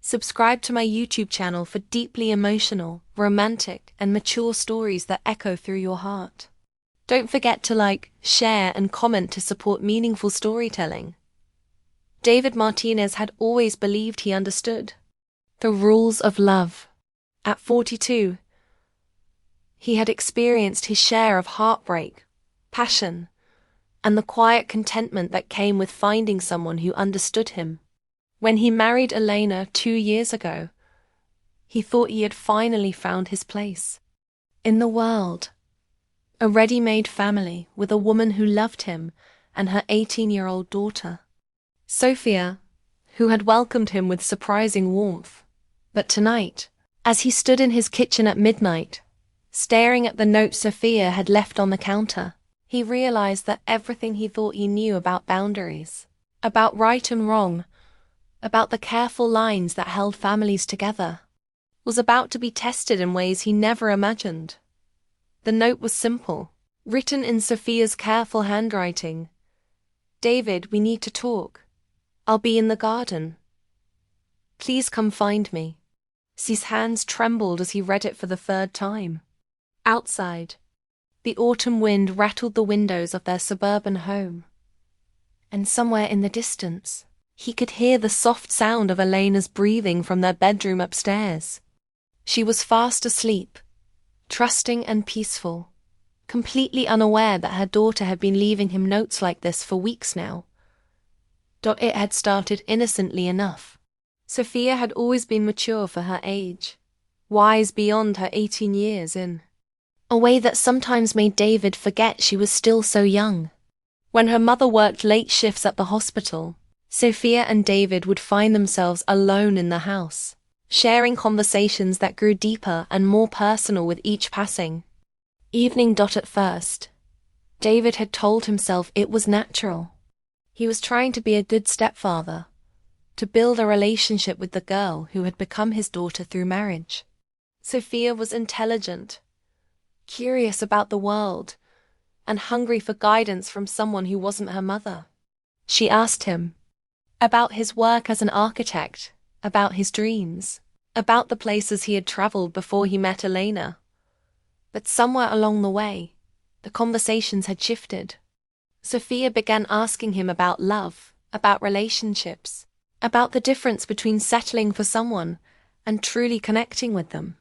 Subscribe to my YouTube channel for deeply emotional, romantic, and mature stories that echo through your heart. Don't forget to like, share, and comment to support meaningful storytelling. David Martinez had always believed he understood the rules of love. At 42, he had experienced his share of heartbreak, passion, and the quiet contentment that came with finding someone who understood him. When he married Elena 2 years ago, he thought he had finally found his place in the world. A ready-made family with a woman who loved him and her 18-year-old daughter, Sophia, who had welcomed him with surprising warmth. But tonight, as he stood in his kitchen at midnight, staring at the note Sophia had left on the counter, he realized that everything he thought he knew about boundaries, about right and wrong, about the careful lines that held families together, was about to be tested in ways he never imagined. The note was simple, written in Sophia's careful handwriting. "David, we need to talk. I'll be in the garden. Please come find me." His hands trembled as he read it for the third time. Outside, the autumn wind rattled the windows of their suburban home. And somewhere in the distance, he could hear the soft sound of Elena's breathing from their bedroom upstairs. She was fast asleep, trusting and peaceful, completely unaware that her daughter had been leaving him notes like this for weeks now. It had started innocently enough. Sophia had always been mature for her age, wise beyond her 18 years in a way that sometimes made David forget she was still so young. When her mother worked late shifts at the hospital, Sophia and David would find themselves alone in the house, sharing conversations that grew deeper and more personal with each passing evening. At first, David had told himself it was natural. He was trying to be a good stepfather, to build a relationship with the girl who had become his daughter through marriage. Sophia was intelligent, curious about the world, and hungry for guidance from someone who wasn't her mother. She asked him about his work as an architect, about his dreams, about the places he had traveled before he met Elena. But somewhere along the way, the conversations had shifted. Sophia began asking him about love, about relationships, about the difference between settling for someone and truly connecting with them.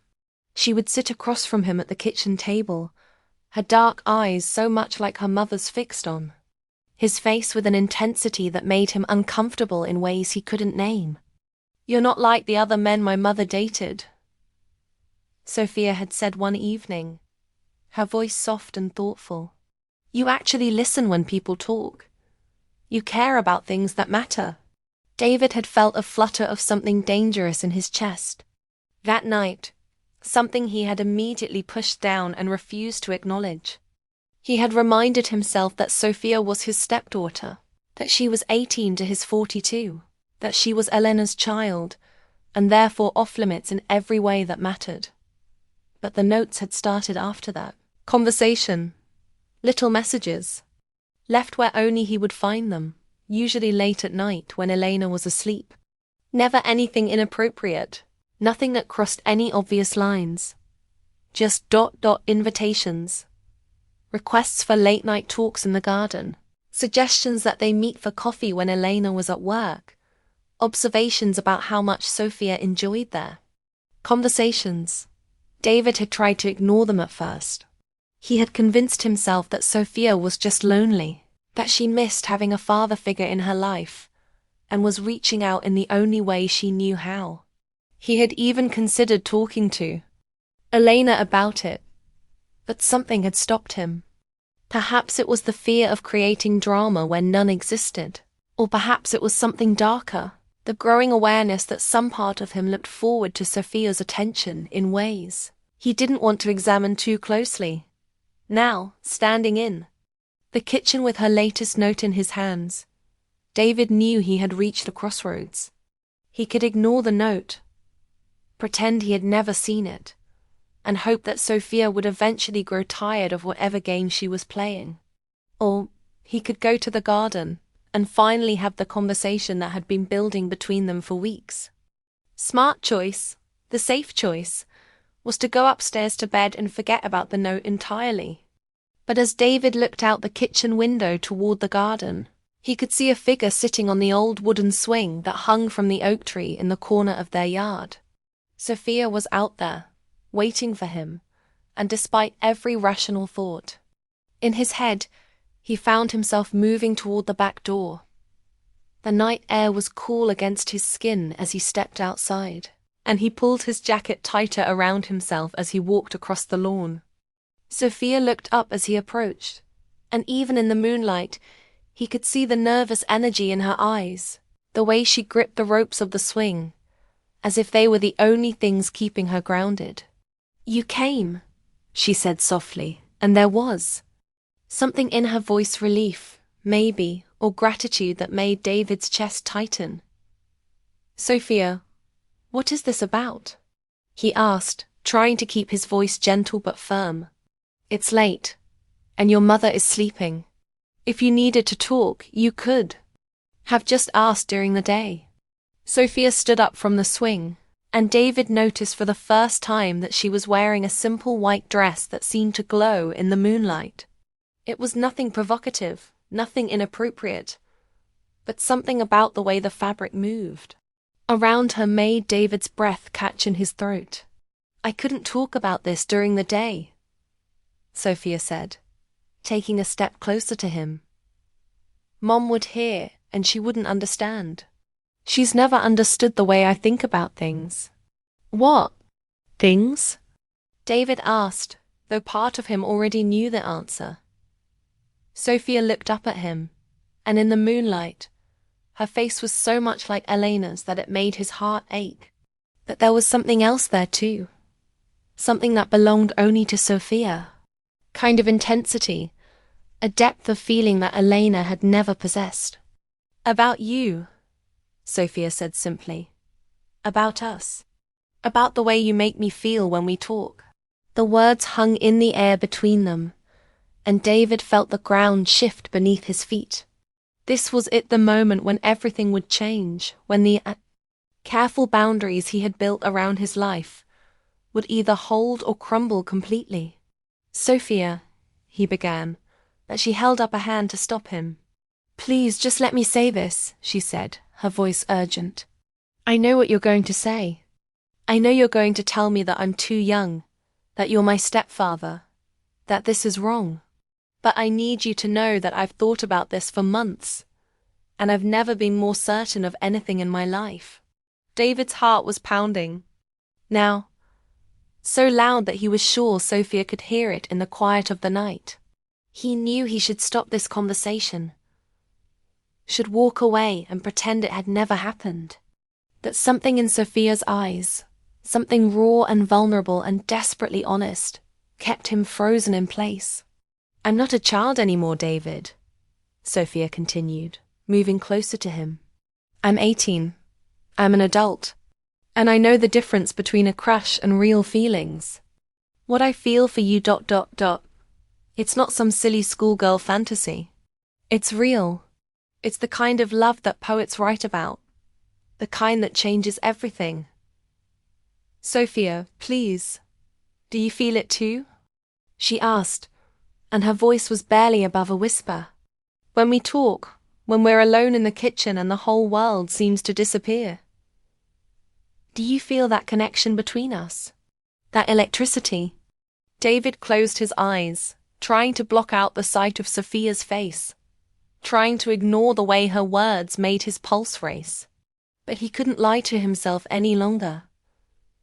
She would sit across from him at the kitchen table, her dark eyes so much like her mother's fixed on his face with an intensity that made him uncomfortable in ways he couldn't name. "You're not like the other men my mother dated," Sophia had said one evening, her voice soft and thoughtful. "You actually listen when people talk. You care about things that matter." David had felt a flutter of something dangerous in his chest. That night, something he had immediately pushed down and refused to acknowledge. He had reminded himself that Sophia was his stepdaughter, that she was 18 to his 42, that she was Elena's child, and therefore off-limits in every way that mattered. But the notes had started after that. Conversation, little messages, left where only he would find them, usually late at night when Elena was asleep. Never anything inappropriate, nothing that crossed any obvious lines. Just invitations, requests for late-night talks in the garden, suggestions that they meet for coffee when Elena was at work, observations about how much Sophia enjoyed there. Conversations. David had tried to ignore them at first. He had convinced himself that Sophia was just lonely, that she missed having a father figure in her life, and was reaching out in the only way she knew how. He had even considered talking to Elena about it, but something had stopped him. Perhaps it was the fear of creating drama where none existed, or perhaps it was something darker, the growing awareness that some part of him looked forward to Sophia's attention in ways he didn't want to examine too closely. Now, standing in the kitchen with her latest note in his hands, David knew he had reached a crossroads. He could ignore the note, pretend he had never seen it, and hope that Sophia would eventually grow tired of whatever game she was playing. Or he could go to the garden and finally have the conversation that had been building between them for weeks. Smart choice, the safe choice, was to go upstairs to bed and forget about the note entirely. But as David looked out the kitchen window toward the garden, he could see a figure sitting on the old wooden swing that hung from the oak tree in the corner of their yard. Sophia was out there, waiting for him, and despite every rational thought, in his head, he found himself moving toward the back door. The night air was cool against his skin as he stepped outside, and he pulled his jacket tighter around himself as he walked across the lawn. Sophia looked up as he approached, and even in the moonlight, he could see the nervous energy in her eyes, the way she gripped the ropes of the swing, as if they were the only things keeping her grounded. "You came," she said softly, and there was something in her voice, relief, maybe, or gratitude that made David's chest tighten. "Sophia, what is this about?" he asked, trying to keep his voice gentle but firm. "It's late, and your mother is sleeping. If you needed to talk, you could have just asked during the day." Sophia stood up from the swing, and David noticed for the first time that she was wearing a simple white dress that seemed to glow in the moonlight. It was nothing provocative, nothing inappropriate, but something about the way the fabric moved around her made David's breath catch in his throat. "I couldn't talk about this during the day," Sophia said, taking a step closer to him. "Mom would hear, and she wouldn't understand. She's never understood the way I think about things." "What things?" David asked, though part of him already knew the answer. Sophia looked up at him, and in the moonlight, her face was so much like Elena's that it made his heart ache. But there was something else there too, something that belonged only to Sophia. Kind of intensity, a depth of feeling that Elena had never possessed. "About you," Sophia said simply. "About us. About the way you make me feel when we talk." The words hung in the air between them, and David felt the ground shift beneath his feet. This was the moment when everything would change, when the careful boundaries he had built around his life would either hold or crumble completely. "Sophia," he began, but she held up a hand to stop him. "Please, just let me say this," she said, her voice urgent. "I know what you're going to say. I know you're going to tell me that I'm too young, that you're my stepfather, that this is wrong. But I need you to know that I've thought about this for months, and I've never been more certain of anything in my life." David's heart was pounding now, so loud that he was sure Sophia could hear it in the quiet of the night. He knew he should stop this conversation, should walk away and pretend it had never happened. That something in Sophia's eyes, something raw and vulnerable and desperately honest, kept him frozen in place. "I'm not a child anymore, David," Sophia continued, moving closer to him. "I'm 18. I'm an adult. And I know the difference between a crush and real feelings. What I feel for you ... It's not some silly schoolgirl fantasy. It's real. It's the kind of love that poets write about. The kind that changes everything. Sophia, please, do you feel it too?" she asked, and her voice was barely above a whisper. "When we talk, when we're alone in the kitchen and the whole world seems to disappear. Do you feel that connection between us? That electricity?" David closed his eyes, trying to block out the sight of Sophia's face, trying to ignore the way her words made his pulse race. But he couldn't lie to himself any longer.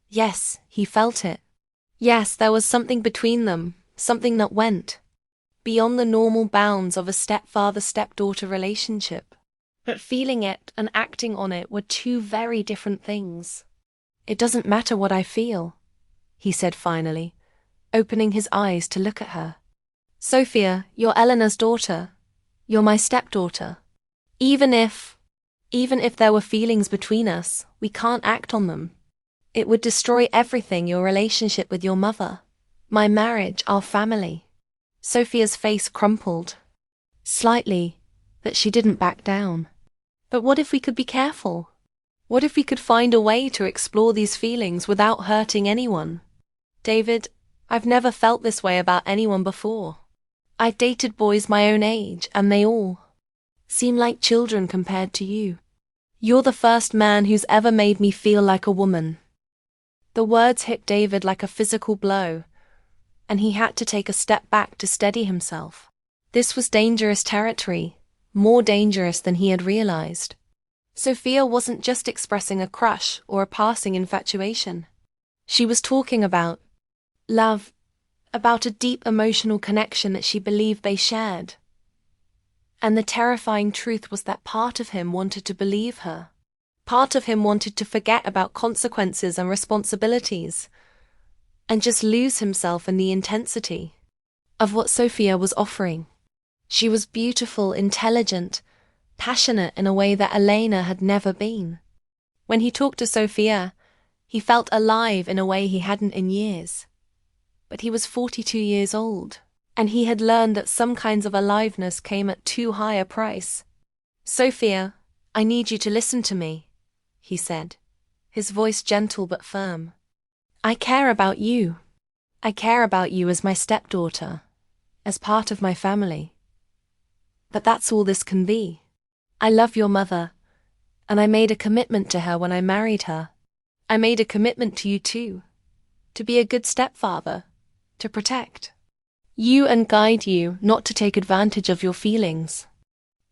Yes, he felt it. Yes, there was something between them, something that went beyond the normal bounds of a stepfather-stepdaughter relationship. But feeling it and acting on it were two very different things. "It doesn't matter what I feel," he said finally, opening his eyes to look at her. "Sophia, you're Eleanor's daughter. You're my stepdaughter. Even if there were feelings between us, we can't act on them. It would destroy everything, your relationship with your mother, my marriage, our family." Sophia's face crumpled slightly, but she didn't back down. "But what if we could be careful? What if we could find a way to explore these feelings without hurting anyone? David, I've never felt this way about anyone before. I've dated boys my own age, and they all seem like children compared to you. You're the first man who's ever made me feel like a woman. The words hit David like a physical blow, and he had to take a step back to steady himself. This was dangerous territory, more dangerous than he had realized. Sophia wasn't just expressing a crush or a passing infatuation. She was talking about love, about a deep emotional connection that she believed they shared. And the terrifying truth was that part of him wanted to believe her. Part of him wanted to forget about consequences and responsibilities, and just lose himself in the intensity of what Sophia was offering. She was beautiful, intelligent, passionate in a way that Elena had never been. When he talked to Sophia, he felt alive in a way he hadn't in years. But he was 42 years old, and he had learned that some kinds of aliveness came at too high a price. Sophia, I need you to listen to me, he said, his voice gentle but firm. I care about you. I care about you as my stepdaughter, as part of my family. But that's all this can be. I love your mother, and I made a commitment to her when I married her. I made a commitment to you too, to be a good stepfather, to protect you and guide you, not to take advantage of your feelings.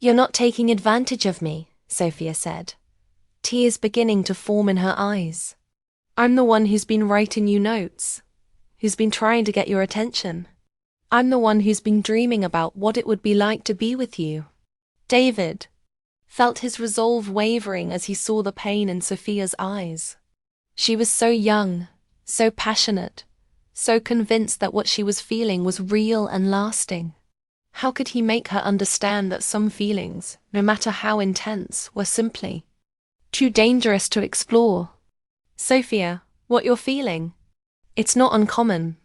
You're not taking advantage of me, Sophia said, tears beginning to form in her eyes. I'm the one who's been writing you notes, who's been trying to get your attention. I'm the one who's been dreaming about what it would be like to be with you. David felt his resolve wavering as he saw the pain in Sophia's eyes. She was so young, so passionate, so convinced that what she was feeling was real and lasting. How could he make her understand that some feelings, no matter how intense, were simply too dangerous to explore? Sophia, what you're feeling? It's not uncommon,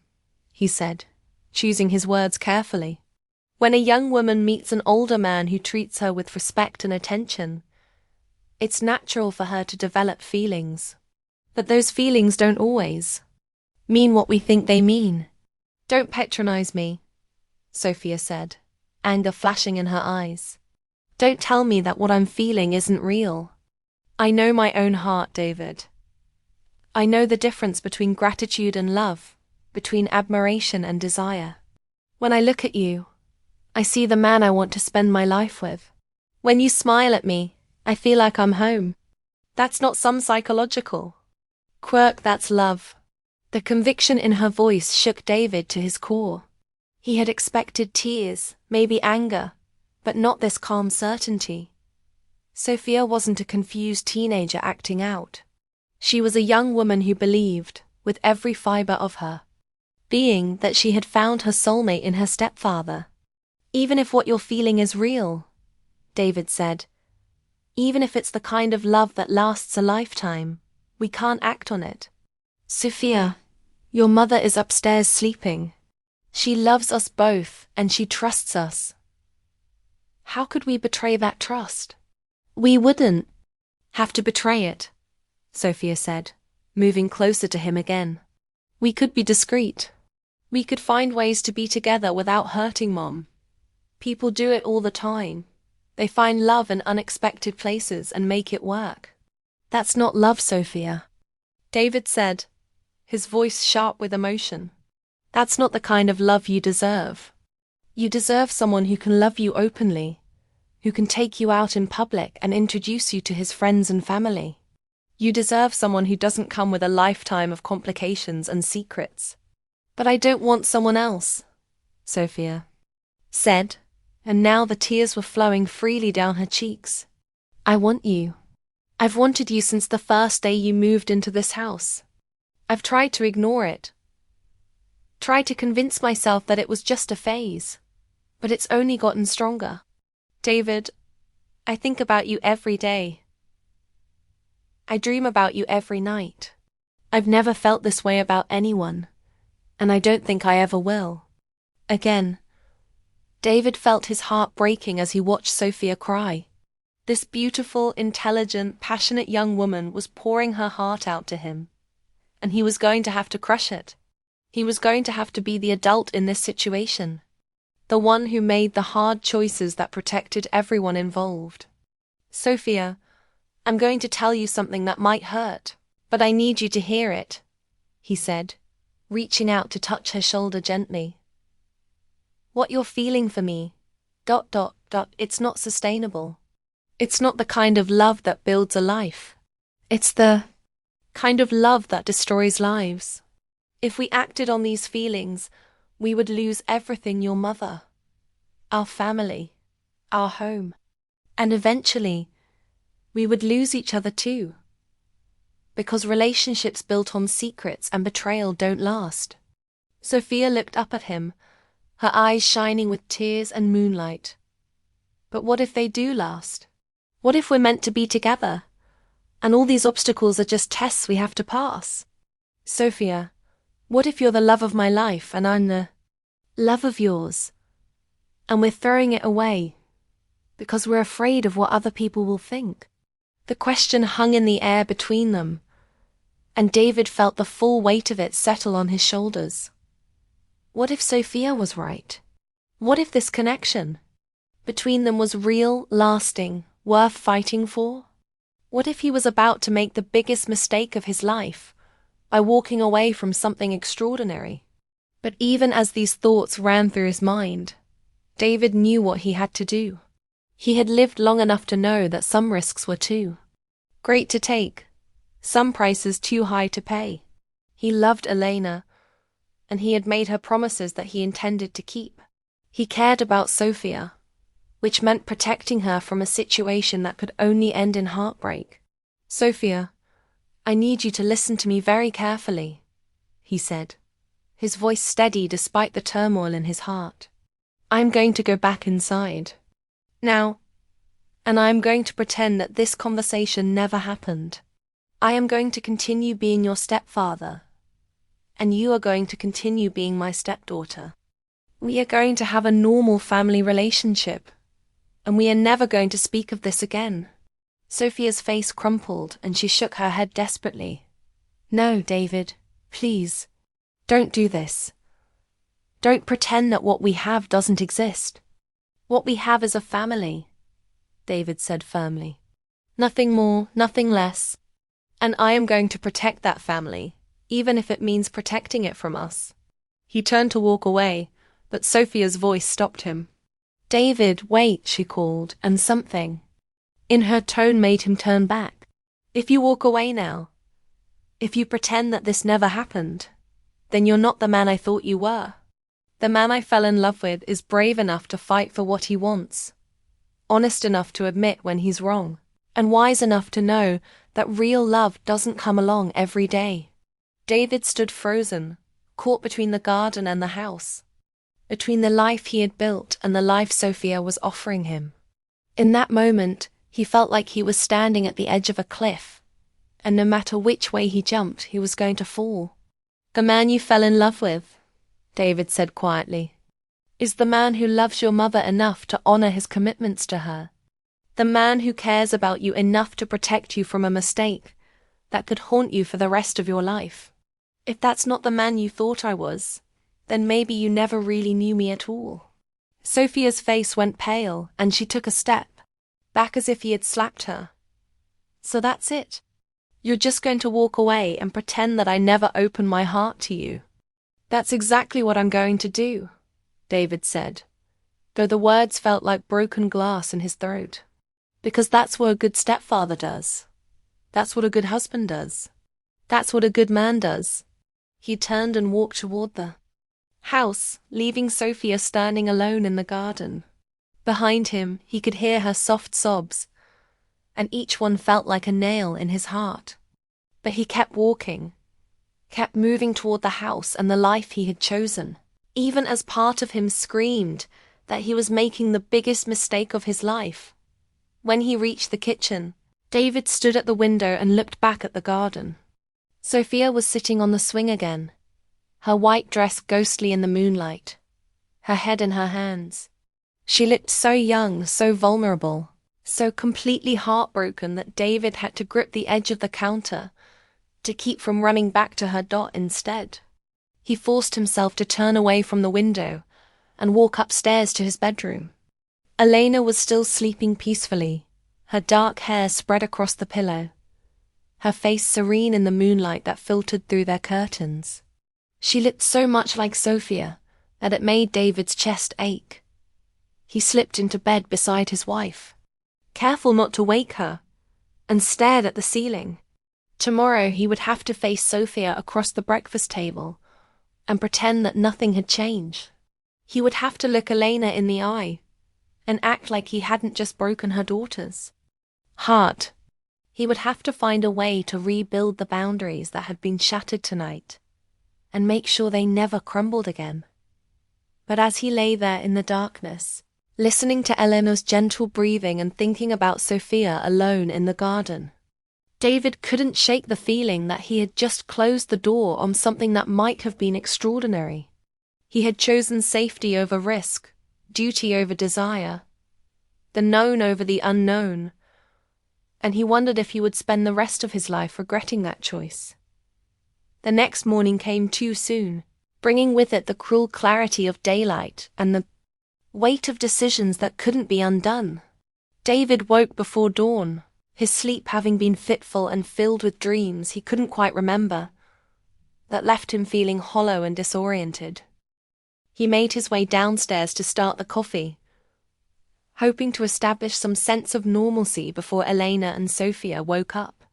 he said, choosing his words carefully. When a young woman meets an older man who treats her with respect and attention, it's natural for her to develop feelings. But those feelings don't always mean what we think they mean. Don't patronize me, Sophia said, anger flashing in her eyes. Don't tell me that what I'm feeling isn't real. I know my own heart, David. I know the difference between gratitude and love, between admiration and desire. When I look at you, I see the man I want to spend my life with. When you smile at me, I feel like I'm home. That's not some psychological quirk, that's love. The conviction in her voice shook David to his core. He had expected tears, maybe anger, but not this calm certainty. Sophia wasn't a confused teenager acting out. She was a young woman who believed, with every fiber of her being, that she had found her soulmate in her stepfather. Even if what you're feeling is real, David said, even if it's the kind of love that lasts a lifetime, we can't act on it. Sophia, your mother is upstairs sleeping. She loves us both, and she trusts us. How could we betray that trust? We wouldn't have to betray it, Sophia said, moving closer to him again. We could be discreet. We could find ways to be together without hurting Mom. People do it all the time. They find love in unexpected places and make it work. That's not love, Sophia, David said, his voice sharp with emotion. That's not the kind of love you deserve. You deserve someone who can love you openly, who can take you out in public and introduce you to his friends and family. You deserve someone who doesn't come with a lifetime of complications and secrets. But I don't want someone else, Sophia said, and now the tears were flowing freely down her cheeks. I want you. I've wanted you since the first day you moved into this house. I've tried to ignore it, tried to convince myself that it was just a phase, but it's only gotten stronger. David, I think about you every day. I dream about you every night. I've never felt this way about anyone, and I don't think I ever will. Again, David felt his heart breaking as he watched Sophia cry. This beautiful, intelligent, passionate young woman was pouring her heart out to him, and he was going to have to crush it. He was going to have to be the adult in this situation, the one who made the hard choices that protected everyone involved. Sophia, I'm going to tell you something that might hurt, but I need you to hear it, he said, reaching out to touch her shoulder gently. What you're feeling for me, ... it's not sustainable. It's not the kind of love that builds a life. It's the kind of love that destroys lives. If we acted on these feelings, we would lose everything: your mother, our family, our home. And eventually, we would lose each other too. Because relationships built on secrets and betrayal don't last. Sophia looked up at him, her eyes shining with tears and moonlight. But what if they do last? What if we're meant to be together, and all these obstacles are just tests we have to pass? Sophia, what if you're the love of my life and I'm the love of yours, and we're throwing it away because we're afraid of what other people will think? The question hung in the air between them, and David felt the full weight of it settle on his shoulders. What if Sophia was right? What if this connection between them was real, lasting, worth fighting for? What if he was about to make the biggest mistake of his life by walking away from something extraordinary? But even as these thoughts ran through his mind, David knew what he had to do. He had lived long enough to know that some risks were too great to take, some prices too high to pay. He loved Elena, and he had made her promises that he intended to keep. He cared about Sophia, which meant protecting her from a situation that could only end in heartbreak. Sophia, I need you to listen to me very carefully, he said, his voice steady despite the turmoil in his heart. I'm going to go back inside now, and I am going to pretend that this conversation never happened. I am going to continue being your stepfather, and you are going to continue being my stepdaughter. We are going to have a normal family relationship, and we are never going to speak of this again. Sophia's face crumpled and she shook her head desperately. No, David, please, don't do this. Don't pretend that what we have doesn't exist. What we have is a family, David said firmly. Nothing more, nothing less. And I am going to protect that family, even if it means protecting it from us. He turned to walk away, but Sophia's voice stopped him. David, wait, she called, and something in her tone made him turn back. If you walk away now, if you pretend that this never happened, then you're not the man I thought you were. The man I fell in love with is brave enough to fight for what he wants, honest enough to admit when he's wrong, and wise enough to know that real love doesn't come along every day. David stood frozen, caught between the garden and the house, between the life he had built and the life Sophia was offering him. In that moment, he felt like he was standing at the edge of a cliff, and no matter which way he jumped, he was going to fall. The man you fell in love with, David said quietly, is the man who loves your mother enough to honor his commitments to her. The man who cares about you enough to protect you from a mistake that could haunt you for the rest of your life. If that's not the man you thought I was, then maybe you never really knew me at all. Sophia's face went pale and she took a step back as if he had slapped her. So that's it. You're just going to walk away and pretend that I never opened my heart to you. That's exactly what I'm going to do, David said, though the words felt like broken glass in his throat. Because that's what a good stepfather does. That's what a good husband does. That's what a good man does. He turned and walked toward the house, leaving Sophia standing alone in the garden. Behind him, he could hear her soft sobs, and each one felt like a nail in his heart. But he kept walking, kept moving toward the house and the life he had chosen, even as part of him screamed that he was making the biggest mistake of his life. When he reached the kitchen, David stood at the window and looked back at the garden. Sophia was sitting on the swing again, her white dress ghostly in the moonlight, her head in her hands. She looked so young, so vulnerable, so completely heartbroken that David had to grip the edge of the counter to keep from running back to her. Instead, he forced himself to turn away from the window and walk upstairs to his bedroom. Elena was still sleeping peacefully, her dark hair spread across the pillow, her face serene in the moonlight that filtered through their curtains. She looked so much like Sophia that it made David's chest ache. He slipped into bed beside his wife, careful not to wake her, and stared at the ceiling. Tomorrow he would have to face Sophia across the breakfast table and pretend that nothing had changed. He would have to look Elena in the eye and act like he hadn't just broken her daughter's heart. He would have to find a way to rebuild the boundaries that had been shattered tonight and make sure they never crumbled again. But as he lay there in the darkness, listening to Eleanor's gentle breathing and thinking about Sophia alone in the garden, David couldn't shake the feeling that he had just closed the door on something that might have been extraordinary. He had chosen safety over risk, duty over desire, the known over the unknown, and he wondered if he would spend the rest of his life regretting that choice. The next morning came too soon, bringing with it the cruel clarity of daylight and the weight of decisions that couldn't be undone. David woke before dawn, his sleep having been fitful and filled with dreams he couldn't quite remember, that left him feeling hollow and disoriented. He made his way downstairs to start the coffee, hoping to establish some sense of normalcy before Elena and Sophia woke up.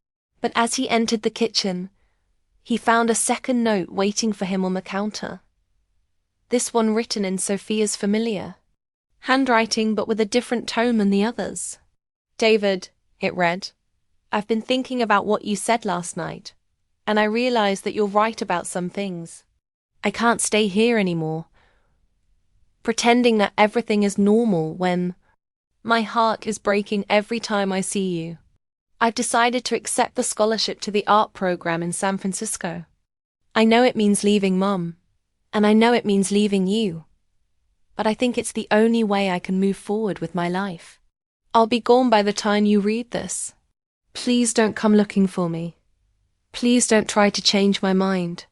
But as he entered the kitchen, he found a second note waiting for him on the counter. This one written in Sophia's familiar handwriting, but with a different tone than the others. "David," it read, "I've been thinking about what you said last night, and I realize that you're right about some things. I can't stay here anymore, pretending that everything is normal when my heart is breaking every time I see you. I've decided to accept the scholarship to the art program in San Francisco. I know it means leaving Mom, and I know it means leaving you, but I think it's the only way I can move forward with my life. I'll be gone by the time you read this. Please don't come looking for me. Please don't try to change my mind.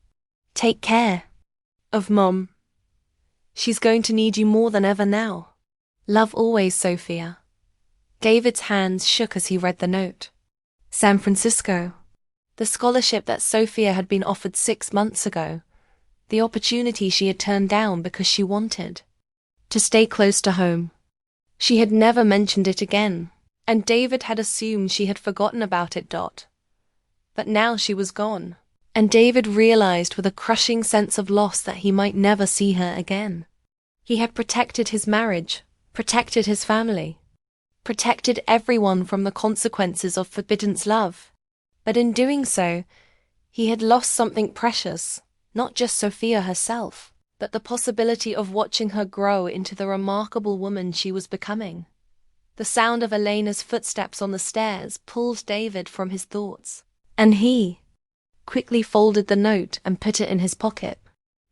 Take care of Mom. She's going to need you more than ever now. Love always, Sophia." David's hands shook as he read the note. San Francisco. The scholarship that Sophia had been offered 6 months ago. The opportunity she had turned down because she wanted to stay close to home. She had never mentioned it again, and David had assumed she had forgotten about it. But now she was gone, and David realized with a crushing sense of loss that he might never see her again. He had protected his marriage, protected his family, protected everyone from the consequences of forbidden love. But in doing so, he had lost something precious, not just Sophia herself, but the possibility of watching her grow into the remarkable woman she was becoming. The sound of Elena's footsteps on the stairs pulled David from his thoughts, and he quickly folded the note and put it in his pocket.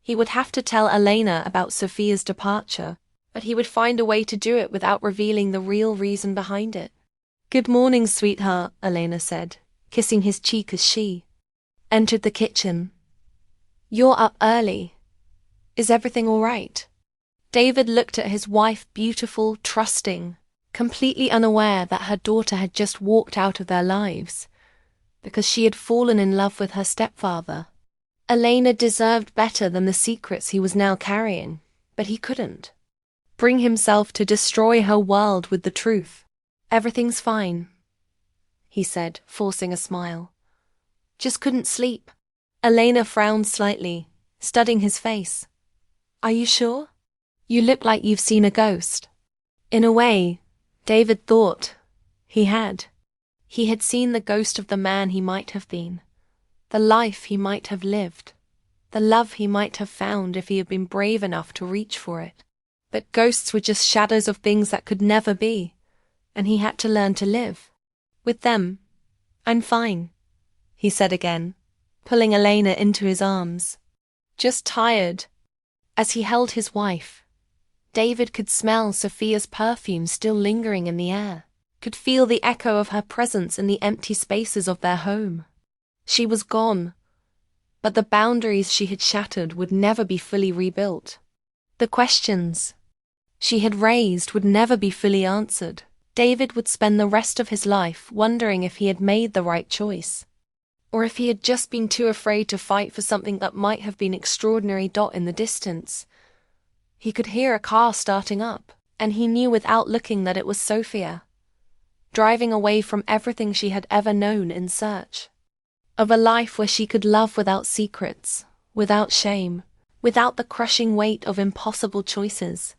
He would have to tell Elena about Sophia's departure, but he would find a way to do it without revealing the real reason behind it. "Good morning, sweetheart," Elena said, kissing his cheek as she entered the kitchen. "You're up early. Is everything all right?" David looked at his wife, beautiful, trusting, completely unaware that her daughter had just walked out of their lives because she had fallen in love with her stepfather. Elena deserved better than the secrets he was now carrying, but he couldn't bring himself to destroy her world with the truth. "Everything's fine," he said, forcing a smile. "Just couldn't sleep." Elena frowned slightly, studying his face. "Are you sure? You look like you've seen a ghost." In a way, David thought he had. He had seen the ghost of the man he might have been, the life he might have lived, the love he might have found if he had been brave enough to reach for it. But ghosts were just shadows of things that could never be, and he had to learn to live with them. "I'm fine," he said again, pulling Elena into his arms. "Just tired." As he held his wife, David could smell Sophia's perfume still lingering in the air. could feel the echo of her presence in the empty spaces of their home. She was gone, but the boundaries she had shattered would never be fully rebuilt. The questions she had raised would never be fully answered. David would spend the rest of his life wondering if he had made the right choice, or if he had just been too afraid to fight for something that might have been extraordinary. In the distance, he could hear a car starting up, and he knew without looking that it was Sophia, driving away from everything she had ever known in search of a life where she could love without secrets, without shame, without the crushing weight of impossible choices.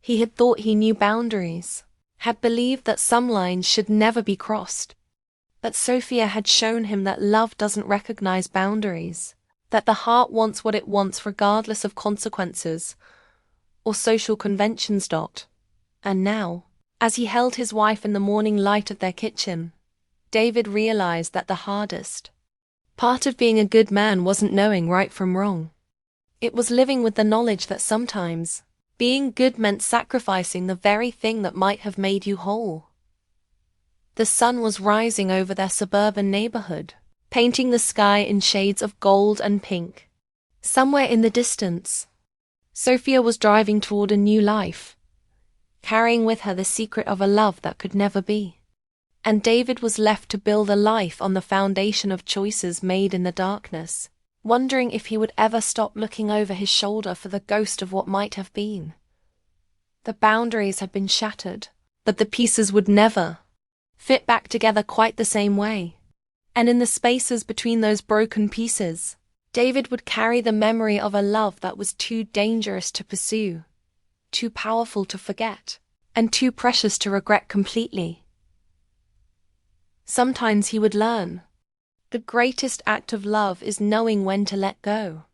He had thought he knew boundaries, had believed that some lines should never be crossed. But Sophia had shown him that love doesn't recognize boundaries, that the heart wants what it wants regardless of consequences or social conventions. And now, as he held his wife in the morning light of their kitchen, David realized that the hardest part of being a good man wasn't knowing right from wrong. It was living with the knowledge that sometimes being good meant sacrificing the very thing that might have made you whole. The sun was rising over their suburban neighborhood, painting the sky in shades of gold and pink. Somewhere in the distance, Sophia was driving toward a new life, carrying with her the secret of a love that could never be. And David was left to build a life on the foundation of choices made in the darkness, wondering if he would ever stop looking over his shoulder for the ghost of what might have been. The boundaries had been shattered, but the pieces would never fit back together quite the same way. And in the spaces between those broken pieces, David would carry the memory of a love that was too dangerous to pursue, too powerful to forget, and too precious to regret completely. Sometimes he would learn. The greatest act of love is knowing when to let go.